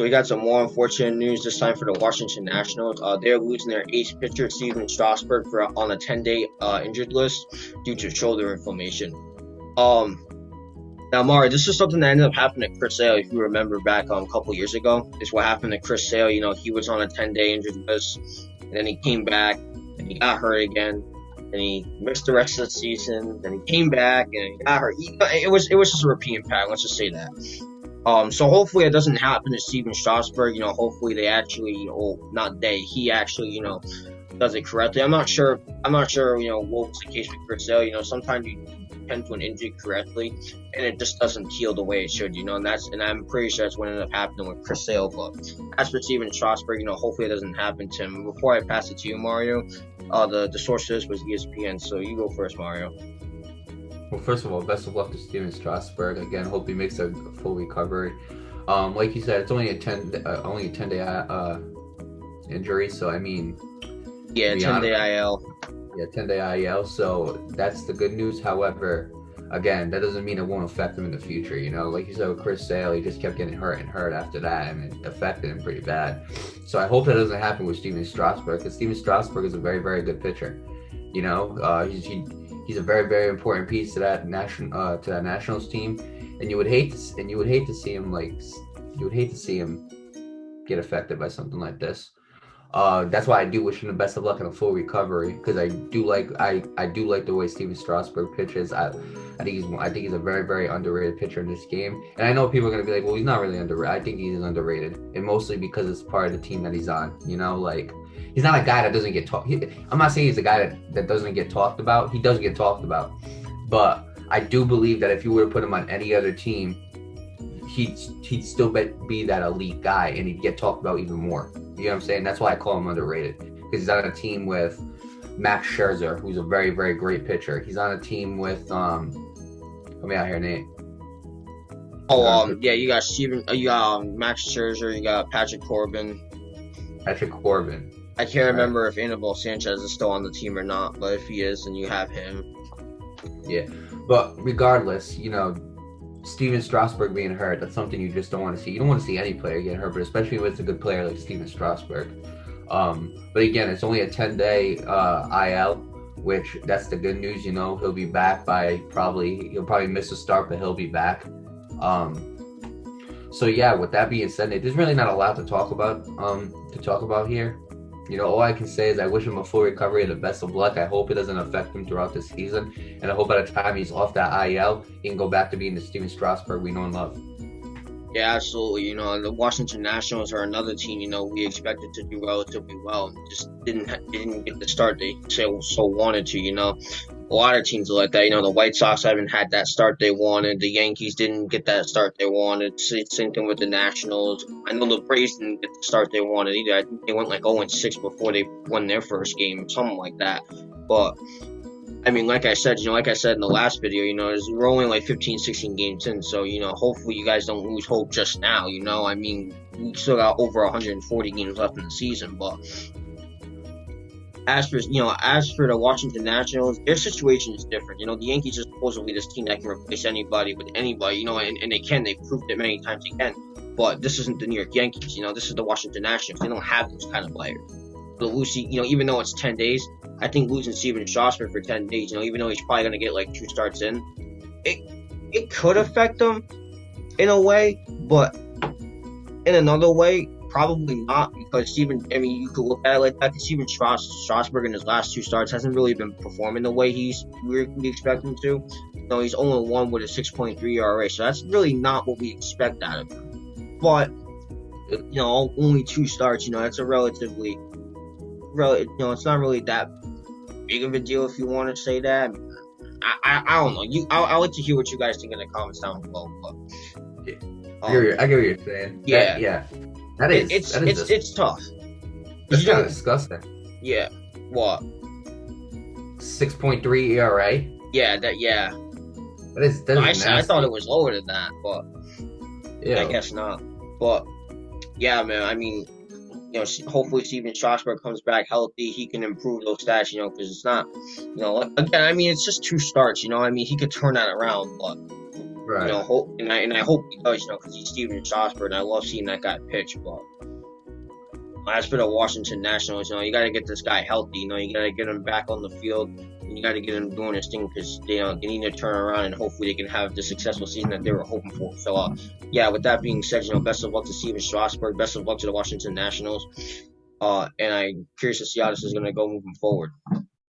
So we got some more unfortunate news this time for the Washington Nationals. They're losing their ace pitcher, Stephen Strasburg, on a 10-day injured list due to shoulder inflammation. Now, Mario, this is something that ended up happening to Chris Sale. If you remember back a couple years ago, this is what happened to Chris Sale. He was on a 10-day injured list, and then he came back, and he got hurt again, and he missed the rest of the season. Then he came back, and he got hurt. It was just a repeating pattern. Let's just say that. So hopefully it doesn't happen to Stephen Strasburg. Hopefully they actually, he actually, does it correctly. I'm not sure, what was the case with Chris Sale. Sometimes you tend to an injury correctly, and it just doesn't heal the way it should, and I'm pretty sure that's what ended up happening with Chris Sale. But as for Stephen Strasburg, hopefully it doesn't happen to him. Before I pass it to you, Mario, the source of this was ESPN, so you go first, Mario. Well, first of all, best of luck to Stephen Strasburg. Again, hope he makes a full recovery. Like you said, it's only a 10-day injury, so I mean, 10-day IL. Yeah, 10-day IL. So that's the good news. However, again, that doesn't mean it won't affect him in the future. Like you said with Chris Sale, he just kept getting hurt after that, and it affected him pretty bad. So I hope that doesn't happen with Stephen Strasburg, because Stephen Strasburg is a very, very good pitcher. He's a very, very important piece to that Nationals team, and you would hate to see him get affected by something like this. That's why I do wish him the best of luck and a full recovery, because I do like the way Stephen Strasburg pitches. I think he's a very, very underrated pitcher in this game. And I know people are gonna be like, well, he's not really underrated. I think he is underrated, and mostly because it's part of the team that he's on. He's not a guy that doesn't get talked. I'm not saying he's a guy that doesn't get talked about. He does get talked about, but I do believe that if you were to put him on any other team, he'd still be that elite guy, and he'd get talked about even more. You know what I'm saying? That's why I call him underrated, because he's on a team with Max Scherzer, who's a very, very great pitcher. He's on a team with help me out here, Nate. You got Max Scherzer, you got Patrick Corbin. I can't remember if Anibal Sanchez is still on the team or not, but if he is, then you have him. Yeah, but regardless, Stephen Strasburg being hurt, that's something you just don't want to see. You don't want to see any player get hurt, but especially when it's a good player like Stephen Strasburg. But again, it's only a 10-day IL, which that's the good news. He'll be back he'll probably miss a start, but he'll be back. So yeah, with that being said, there's really not a lot to talk about here. All I can say is I wish him a full recovery and the best of luck. I hope it doesn't affect him throughout the season, and I hope by the time he's off that IL, he can go back to being the Stephen Strasburg we know and love. Yeah, absolutely. The Washington Nationals are another team, we expected to do relatively well, and just didn't get the start they so wanted to. A lot of teams are like that. The White Sox haven't had that start they wanted. The Yankees didn't get that start they wanted. Same thing with the Nationals. I know the Braves didn't get the start they wanted either. I think they went like 0-6 before they won their first game, something like that. But I mean, like I said in the last video, we're only like 15, 16 games in, so hopefully you guys don't lose hope just now. I mean, we still got over 140 games left in the season, but as for the Washington Nationals, their situation is different. The Yankees are supposedly this team that can replace anybody with anybody, and they can. They've proved it many times they can. But this isn't the New York Yankees. This is the Washington Nationals. They don't have those kind of players. So Lucy, even though it's 10 days, I think losing Stephen Strasburg for 10 days, even though he's probably gonna get like 2 starts in, it could affect them in a way, but in another way, probably not, because you could look at it like that, because Stephen Strasburg in his last 2 starts hasn't really been performing the way we expect him to. He's only one with a 6.3 ERA, so that's really not what we expect out of him. But, only 2 starts, that's a relatively, it's not really that big of a deal if you want to say that. I don't know. I'd like to hear what you guys think in the comments down below. But, I get what you're saying. Yeah. It's tough. It's kind of disgusting. Yeah. What? 6.3 ERA. Yeah. That is nasty. I thought it was lower than that, but yeah, I guess not. But yeah, man. I mean, hopefully Stephen Strasburg comes back healthy. He can improve those stats, because it's not, again, I mean, it's just 2 starts, he could turn that around, but Right. I hope he does, because he's Stephen Strasburg, and I love seeing that guy pitch. But as for the Washington Nationals, you got to get this guy healthy. You got to get him back on the field, and you got to get him doing his thing because they need to turn around and hopefully they can have the successful season that they were hoping for. So, yeah, with that being said, best of luck to Stephen Strasburg, best of luck to the Washington Nationals, and I'm curious to see how this is going to go moving forward.